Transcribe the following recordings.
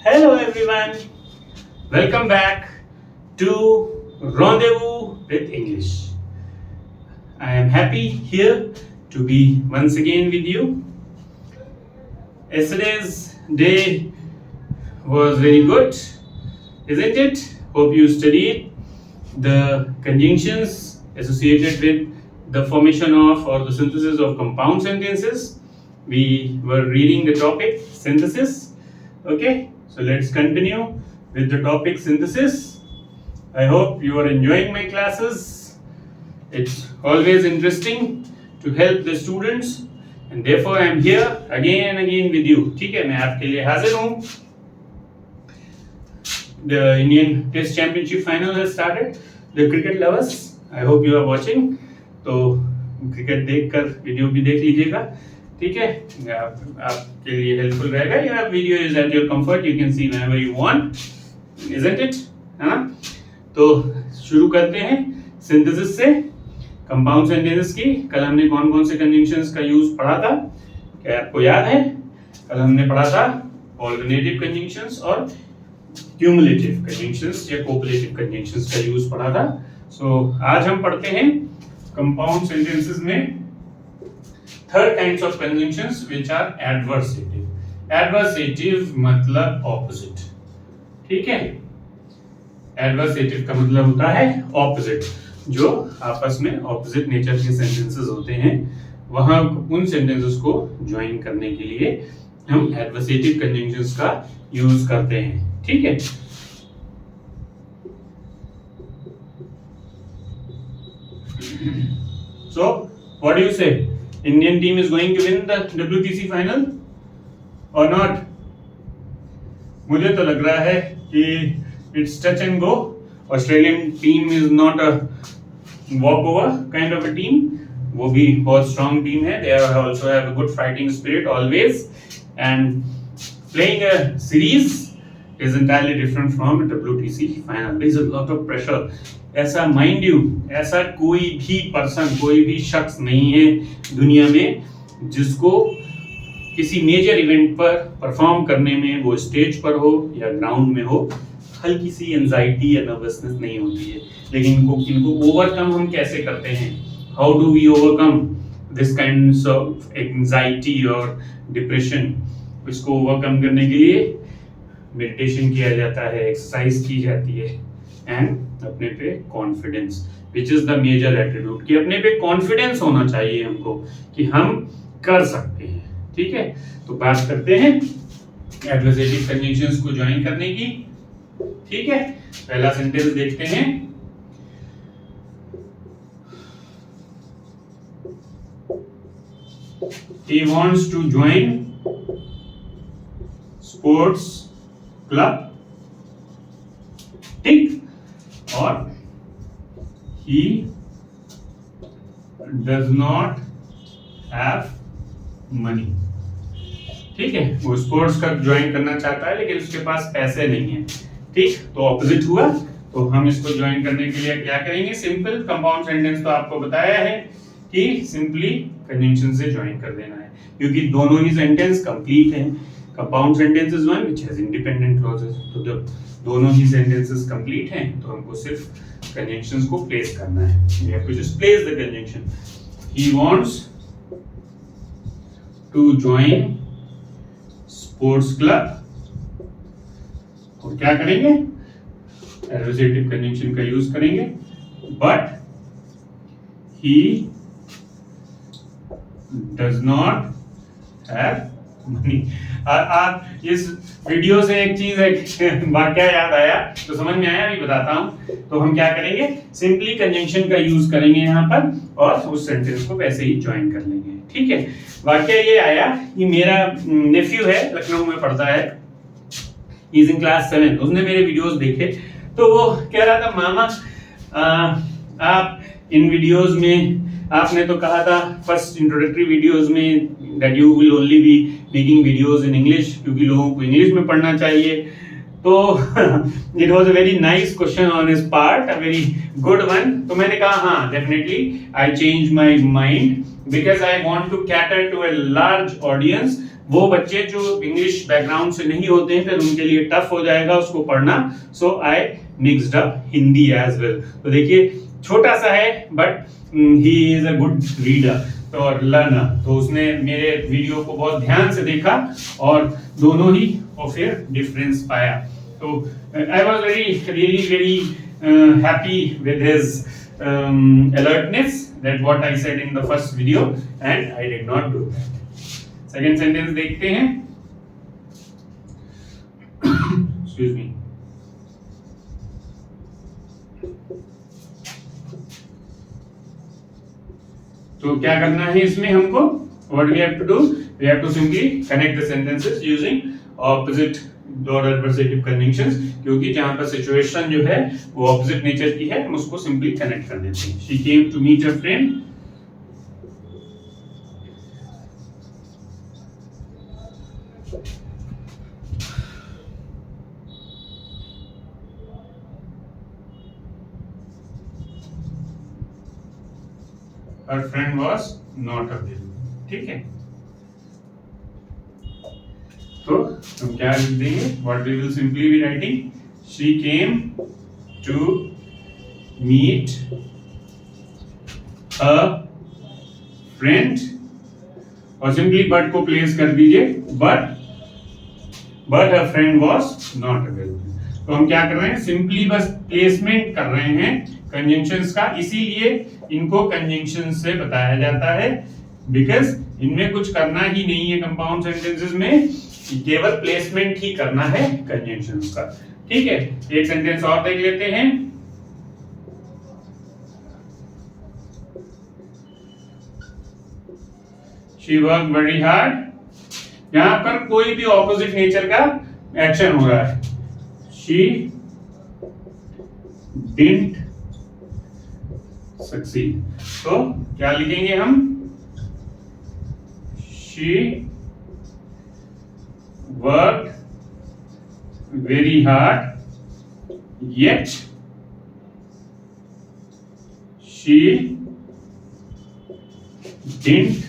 Hello everyone, welcome back to Rendezvous with English. I am happy here to be once again with you. Yesterday's day was very good, isn't it? Hope you studied the conjunctions associated with the formation of or the synthesis of compound sentences. We were reading the topic synthesis. Okay, so let's continue with the topic synthesis. I hope you are enjoying my classes. It's always interesting to help the students and therefore I am here again and again with you. ठीक है, मैं आपके लिए हाजिर हूँ. The Indian Test Championship final has started. The cricket lovers, I hope you are watching. तो cricket देखकर video भी देख लीजिएगा. ठीक है, आपके लिए हेल्पफुल रहेगा. या video is at your comfort, you can see whenever you want, isn't it? है ना? तो शुरू करते हैं सिंथेसिस से, कंपाउंड सेंटेंसेस की. कल हमने कौन कौन से कंजंक्शंस का यूज पढ़ा था, क्या आपको याद है? कल हमने पढ़ा था ऑल्टरनेटिव कंजंक्शंस और क्यूमुलेटिव कंजंक्शंस या कोपलेटिव कंजंक्शंस का यूज पढ़ा था. सो आज हम पढ़ते हैं कंपाउंड सेंटेंसेस में third kinds of conjunctions which are adversative. Adversative मतलब ऑपोजिट. ठीक है, एडवर्सेटिव का मतलब होता है ऑपोजिट. जो आपस में ऑपोजिट नेचर के सेंटेंसेस होते हैं, वहां उन सेंटेंसेस को ज्वाइन करने के लिए हम एडवर्सेटिव कंजंक्शंस का यूज करते हैं. ठीक है, so what do you say? Indian team is going to win the WTC final or not? मुझे तो लग रहा है कि it's touch and go. Australian team is not a walkover kind of a team. वो भी बहुत strong team है. They also have a good fighting spirit always, and playing a series is entirely different from a WTC final. There is a lot of pressure. ऐसा mind you, ऐसा कोई भी person, कोई भी शख्स नहीं है दुनिया में जिसको किसी मेजर इवेंट पर परफॉर्म करने में, वो स्टेज पर हो या ग्राउंड में हो, हल्की सी एंजाइटी या नर्वसनेस नहीं होती है. लेकिन इनको ओवरकम हम कैसे करते हैं? How do we overcome this kind of anxiety और डिप्रेशन? इसको ओवरकम करने के लिए मेडिटेशन किया जाता है, एक्सरसाइज की जाती है, एंड अपने पे confidence, which is the major attribute, कि अपने पे कॉन्फिडेंस होना चाहिए हमको कि हम कर सकते हैं. ठीक है, तो बात करते हैं एडवर्सेटिव कंजंक्शंस को ज्वाइन करने की. ठीक है, पहला सेंटेंस देखते हैं. He wants to join sports club. ठीक, और he does not have money. ठीक है, वो स्पोर्ट्स क्लब ज्वाइन करना चाहता है लेकिन उसके पास पैसे नहीं है. ठीक, तो ऑपोजिट हुआ. तो हम इसको ज्वाइन करने के लिए क्या करेंगे? सिंपल कंपाउंड सेंटेंस तो आपको बताया है कि सिंपली कंजंक्शन से ज्वाइन कर देना है, क्योंकि दोनों ही सेंटेंस कंप्लीट हैं. Compound sentence is one which has independent clauses. तो जब दोनों ही सेंटेंसेस कंप्लीट हैं तो हमको सिर्फ कंजंक्शंस को प्लेस करना है. We have to just place the conjunction. He wants to join sports club. और क्या करेंगे? एडवर्सेटिव कंजंक्शन का यूज करेंगे. But he does not have money. आप इस वीडियो से एक चीज, एक वाक्य याद आया तो समझ में आया, अभी बताता हूं. तो हम क्या करेंगे? सिंपली कंजंक्शन का यूज करेंगे यहाँ पर और उस सेंटेंस को वैसे ही ज्वाइन कर लेंगे. ठीक है, वाक्य ये आया कि मेरा नेफ्यू है, लखनऊ में पढ़ता है, इज इन क्लास 7. उसने मेरे वीडियोस देखे तो वो कह रहा था, मामा आप इन वीडियोस में, आपने तो कहा था फर्स्ट इंट्रोडक्टरी वीडियोस में that you will only be making videos in English, क्योंकि लोगों को इंग्लिश में पढ़ना चाहिए. तो it was a very nice question on his part, a very good one. तो मैंने कहा हाँ, definitely I change my mind because I want to cater to a large audience वो बच्चे जो इंग्लिश बैकग्राउंड से नहीं होते हैं फिर उनके लिए टफ हो जाएगा उसको पढ़ना, so I mixed up Hindi as well. तो देखिए छोटा सा है but he is a good reader और लर्नर, तो उसने मेरे वीडियो को बहुत ध्यान से देखा और दोनों ही और फिर डिफरेंस पाया। तो I was very happy with his alertness, that what I said in the first video and I did not do that. Second sentence देखते हैं। Excuse me. तो क्या करना है इसमें हमको? What we have to do? We have to simply connect the sentences using opposite और adversative conjunctions, क्योंकि जहां पर सिचुएशन जो है वो ऑपोजिट नेचर की है, हम उसको सिंपली कनेक्ट कर देते हैं। She came to meet her friend. Her friend was not available. ठीक है, तो हम क्या लिख देंगे? What we will simply be writing? She came to meet a friend और सिंपली बट को प्लेस कर दीजिए, but her friend was not available। तो हम क्या कर रहे हैं? सिंपली बस प्लेसमेंट कर रहे हैं कंजंक्शंस का, इसीलिए इनको कंजंक्शन से बताया जाता है, बिकॉज इनमें कुछ करना ही नहीं है कंपाउंड सेंटेंसेस में, केवल प्लेसमेंट ही करना है कंजंक्शंस का। ठीक है, एक सेंटेंस और देख लेते हैं। She worked very hard। यहां पर कोई भी ऑपोजिट नेचर का एक्शन हो रहा है। She didn't succeed। तो क्या लिखेंगे हम? She worked very hard yet she didn't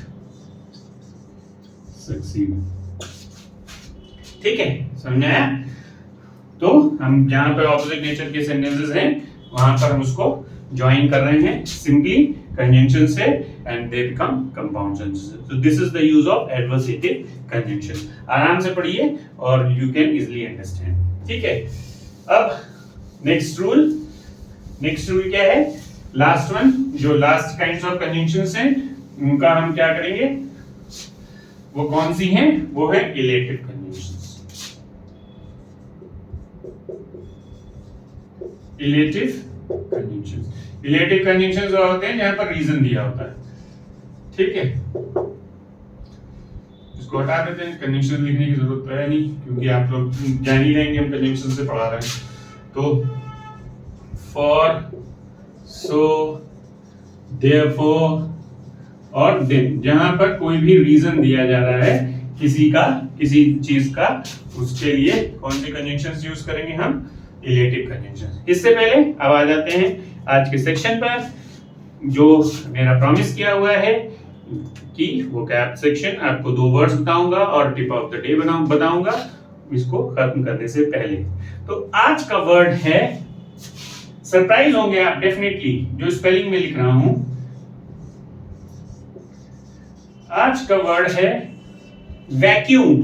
succeed। ठीक है, समझ आया? तो हम जहां पर ऑपोजिट नेचर के सेंटेंसेस हैं वहां पर हम उसको ज्वाइन कर रहे हैं सिंपली कंजंक्शन से and they become compound sentences. So this is the use of adversative conjunction। आराम से पढ़िए और you can easily understand। ठीक है, अब नेक्स्ट रूल क्या है? लास्ट वन, जो लास्ट काइंड्स ऑफ कंजंक्शंस हैं उनका हम क्या करेंगे? वो कौन सी हैं? वो है इलेटिव कंजंक्शंस। इलेटिव कंजंक्शंस वो होते हैं जहां पर रीजन दिया होता है। ठीक है, इसको हटा देते हैं, कंजंक्शन लिखने की जरूरत है नहीं क्योंकि आप लोग जान ही रहेंगे हम कंजंक्शन से पढ़ा रहे हैं। तो फॉर, सो, देयरफॉर और देन, जहां पर कोई भी रीजन दिया जा रहा है किसी चीज का, उसके लिए कौन से कंजंक्शंस यूज करेंगे हम? Illative conjunctions. इससे पहले अब आ जाते हैं आज के सेक्शन पर, जो मेरा प्रॉमिस किया हुआ है कि वो कैप सेक्शन आपको 2 वर्ड्स बताऊंगा और टिप ऑफ द डे बताऊंगा इसको खत्म करने से पहले। तो आज का वर्ड है, सरप्राइज होंगे आप डेफिनेटली जो स्पेलिंग में लिख रहा हूं। आज का वर्ड है वैक्यूम।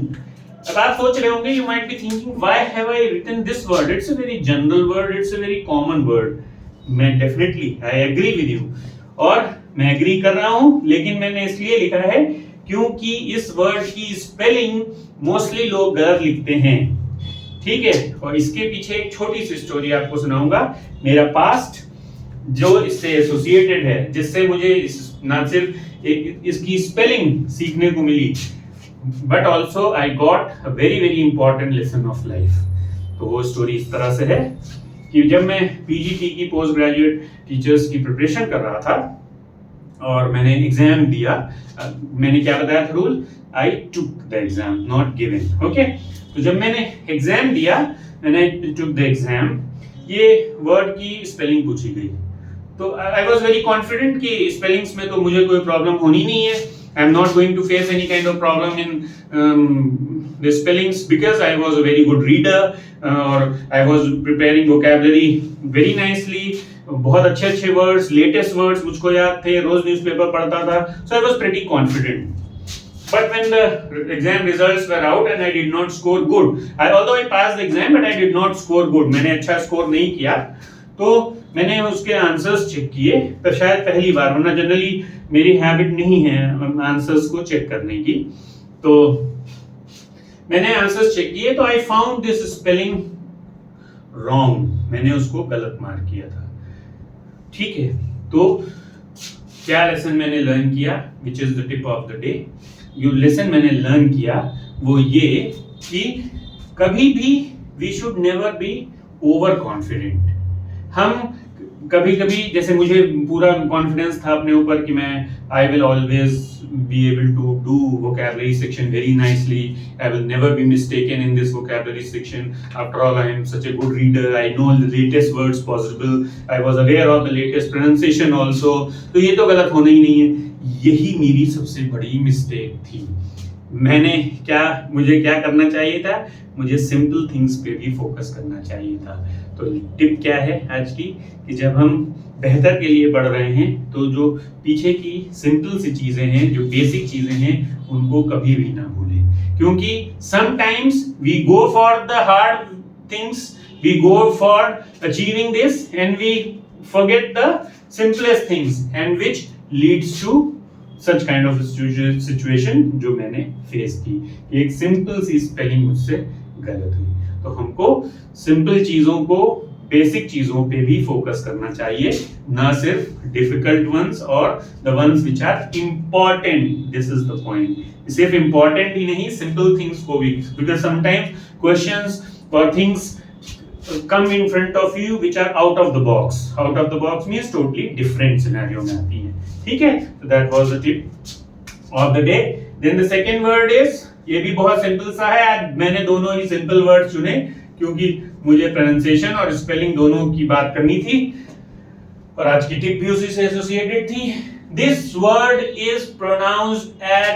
अब आप सोच रहे होंगे, you might be thinking, why have I written this word? It's a very general word, it's a very common word। मैं definitely, I agree with you, और मैं एग्री कर रहा हूं, लेकिन मैंने इसलिए लिखा है क्योंकि इस वर्ड की स्पेलिंग मोस्टली लोग गलत लिखते हैं। ठीक है, और इसके पीछे एक छोटी सी स्टोरी आपको सुनाऊंगा। मेरा पास्ट जो इससे एसोसिएटेड है, जिससे मुझे ना सिर्फ इसकी स्पेलिंग सीखने को मिली, but also I got a very very important lesson of life. तो वो स्टोरी इस तरह से है कि जब मैं पीजीटी की पोस्ट ग्रेजुएट टीचर्स की प्रिपरेशन कर रहा था और मैंने एग्जाम दिया, मैंने क्या बताया था rule? I took the exam, not given. Okay, तो जब मैंने एग्जाम दिया, मैंने टुक द एग्जाम, ये वर्ड की स्पेलिंग पूछी गई। तो आई वाज वेरी कॉन्फिडेंट कि स्पेलिंग्स में तो मुझे कोई प्रॉब्लम होनी नहीं है, I am not going to face any kind of problem in the spellings because I was a very good reader or I was preparing vocabulary very nicely. बहुत अच्छे अच्छे वर्ड्स, लेटेस्ट वर्ड्स मुझको याद थे, रोज newspaper पढ़ता था, so I was pretty confident. But when the exam results were out and I did not score good, although I passed the exam, but I did not score good. मैंने अच्छा score नहीं किया, तो मैंने उसके answers check किए, तो शायद पहली बार, वरना जनरली मेरी हैबिट नहीं है आंसर्स को चेक करने की, तो मैंने आंसर्स चेक किए, तो I found this spelling wrong, मैंने उसको गलत मार्क किया था. ठीक है, तो क्या लेसन मैंने लर्न किया, which is the tip of the day. जो लेसन मैंने लर्न किया वो ये कि कभी भी we should never be over confident. हम कभी कभी, जैसे मुझे पूरा कॉन्फिडेंस था अपने ऊपर कि मैं I will always be able to do vocabulary section very nicely, I will never be mistaken in this vocabulary section, after all I am such a good reader, I know the latest words possible, I was aware of the latest pronunciation also, तो ये तो गलत होना ही नहीं है. यही मेरी सबसे बड़ी मिस्टेक थी. मुझे क्या करना चाहिए था, मुझे सिंपल थिंग्स पे भी फोकस करना चाहिए था. तो टिप क्या है आज की, कि जब हम बेहतर के लिए बढ़ रहे हैं तो जो पीछे की सिंपल सी चीजें हैं, जो बेसिक चीजें हैं, उनको कभी भी ना भूलें. क्योंकि sometimes we go for the hard things, we go for achieving this and we forget the simplest things, and which leads to such kind of situation जो मैंने फेस की. एक सिंपल सी स्पेलिंग मुझसे गलत हुई. तो हमको सिंपल चीजों को, बेसिक चीजों पे भी फोकस करना चाहिए, ना सिर्फ डिफिकल्ट वंस और the ones which are important. This is the point. सिर्फ इम्पोर्टेंट ही नहीं, सिंपल थिंग्स को भी, बिकॉज समटाइम्स क्वेश्चंस और things come in front of you which are out of the box. Out of the box means totally different scenario में आती है. ठीक है, so that was the tip of the day. Then the second word is, ये भी बहुत simple सा है. आज मैंने दोनों ही सिंपल वर्ड चुने क्योंकि मुझे प्रोनाउंसिएशन और स्पेलिंग दोनों की बात करनी थी, और आज की टिप भी उसी से एसोसिएटेड थी. This word is pronounced as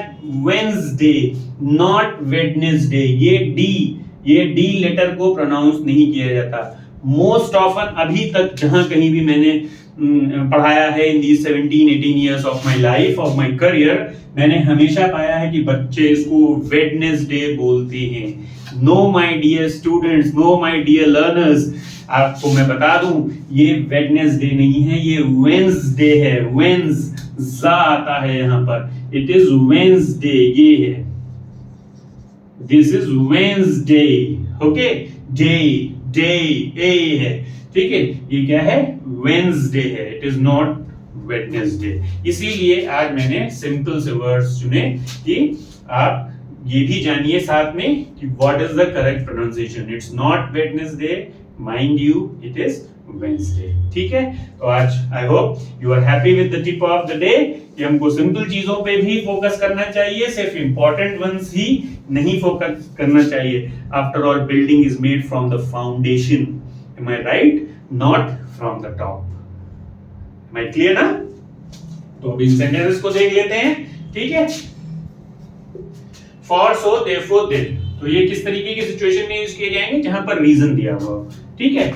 Wednesday, not Wednesday. ये डी लेटर को प्रोनाउंस नहीं किया जाता. मोस्ट ऑफन अभी तक जहां कहीं भी मैंने पढ़ाया है इन दी 17-18 years of my life, of my career, मैंने हमेशा पाया है कि बच्चे इसको वेडनेसडे बोलते हैं. No my dear students, no my dear learners, आपको मैं बता दूं, ये वेडनेसडे नहीं है, ये वेंसडे है. वेंस आता है यहाँ पर, इट इज वेंसडे. ये है, this is Wednesday. Okay, day ए है. ठीक है, ये क्या है, वेंसडे है. It is not Wednesday. इसीलिए आज मैंने सिंपल से वर्ड्स चुने कि आप ये भी जानिए साथ में कि what is the correct pronunciation. It's not Wednesday, mind you, it is Wednesday. ठीक है, तो आज I hope you are happy with the tip of the day कि हमको सिंपल चीजों पे भी फोकस करना चाहिए, सिर्फ इंपॉर्टेंट वंस ही नहीं फोकस करना चाहिए. After all building is made from the foundation, am I right, not from the top. Am I clear ना? तो अब इन सेंटेंसेस को देख लेते हैं. ठीक है, फॉर, सो, देयरफॉर, देन. तो ये किस तरीके की सिचुएशन में यूज किए जाएंगे, जहां पर रीजन दिया हुआ. ठीक है,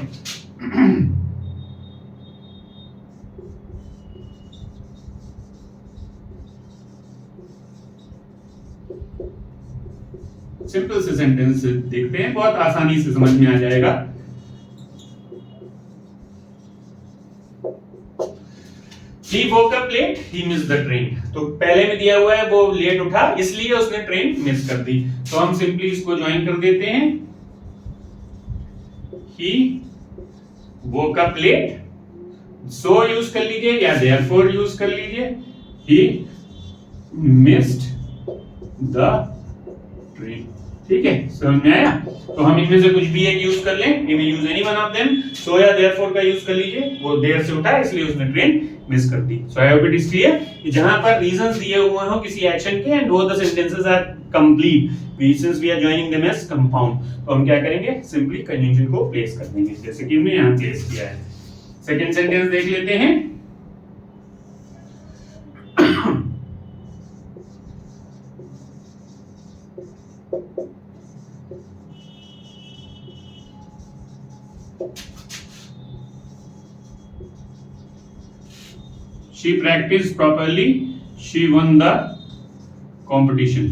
सिंपल से सेंटेंस देखते हैं, बहुत आसानी से समझ में आ जाएगा. He woke up late, he missed the train. तो पहले में दिया हुआ है वो लेट उठा, इसलिए उसने ट्रेन मिस कर दी. तो हम सिंपली इसको ज्वाइन कर देते हैं. He woke up late, so use कर लीजिए या therefore यूज कर लीजिए. He missed the train. ठीक है, समझ में आया? तो हम इनमें से कुछ भी एक यूज कर लें. You may use any one of them. So या therefore का यूज कर लीजिए. वो देर से उठा इसलिए उसने ट्रेन मिस कर दी. So I hope it is clear कि जहां पर रीजंस दिए हुए हो किसी एक्शन के and both the sentences are complete, since we are joining them as compound, तो हम क्या करेंगे, सिंपली कंजंक्शन को प्लेस कर देंगे, जैसे कि हमने यहाँ प्लेस किया है. सेकंड सेंटेंस देख लेते हैं. She practiced properly, she won the competition.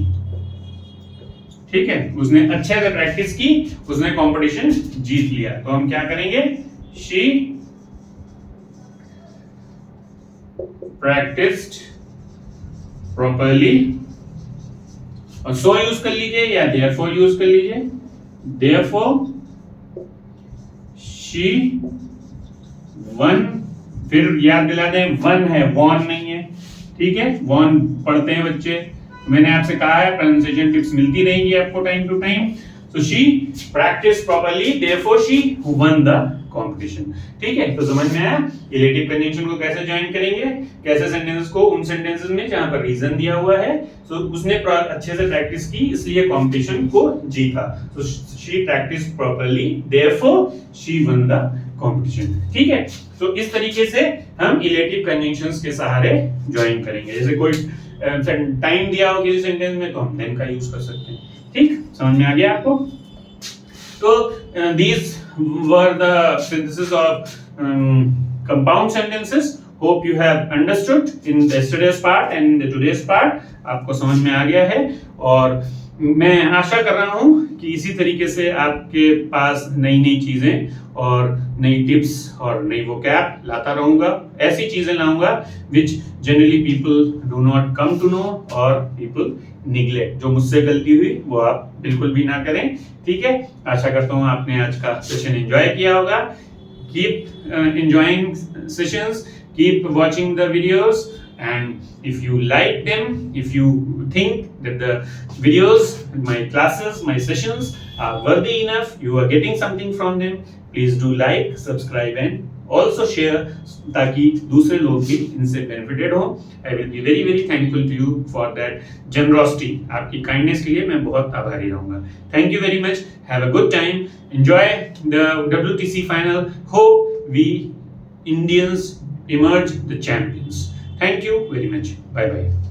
ठीक है, उसने अच्छे से प्रैक्टिस की, उसने कंपटीशन जीत लिया। तो हम क्या करेंगे, she practiced properly, और so यूज कर लीजिए या therefore यूज कर लीजिए। therefore she won, फिर याद दिला दें वन है, वॉन नहीं है, ठीक है। वॉन पढ़ते हैं बच्चे, मैंने आपसे कहा है प्रोनाउंसिएशन टिप्स मिलती रहेंगी आपको time to time. So she practise properly, therefore she won the competition. ठीक है, तो समझ में आया इलेटिव कंजंक्शन को कैसे ज्वाइन करेंगे, कैसे सेंटेंसेस को उन सेंटेंसेस में जहां पर रीजन दिया हुआ है, सो उसने अच्छे से प्रैक्टिस की इसलिए कंपटीशन को जीता। सो she practise properly, therefore she won the competition. ठीक है, तो इस तरीके से हम इलेटिव कंजंक्शंस के सहारे ज्वाइन करेंगे। जैसे कोई टाइम दिया हो किसी सेंटेंस में तो हम देन का यूज कर सकते हैं। ठीक, समझ में आ गया आपको? तो these were the synthesis of compound sentences. Hope you have understood in yesterday's part and in the today's part. आपको समझ में आ गया है, और मैं आशा कर रहा हूं कि इसी तरीके से आपके पास नई नई चीजें और नई टिप्स और नई वोकैब लाता रहूंगा। ऐसी चीजें लाऊंगा which generally people do not come to know or people neglect। जो मुझसे गलती हुई वो आप बिल्कुल भी ना करें। ठीक है, आशा करता हूँ आपने आज का सेशन एंजॉय किया होगा। Keep enjoying sessions, keep watching the videos, and if you like them, if you think that the videos, my classes, my sessions are worthy enough, you are getting something from them, please do like, subscribe and also share, ताकि दूसरे लोग भी इनसे benefited हो। I will be very very thankful to you for that generosity। आपकी kindness के लिए मैं बहुत आभारी रहूँगा। Thank you very much. Have a good time. Enjoy the WTC final. Hope we Indians emerge the champions. Thank you very much. Bye bye.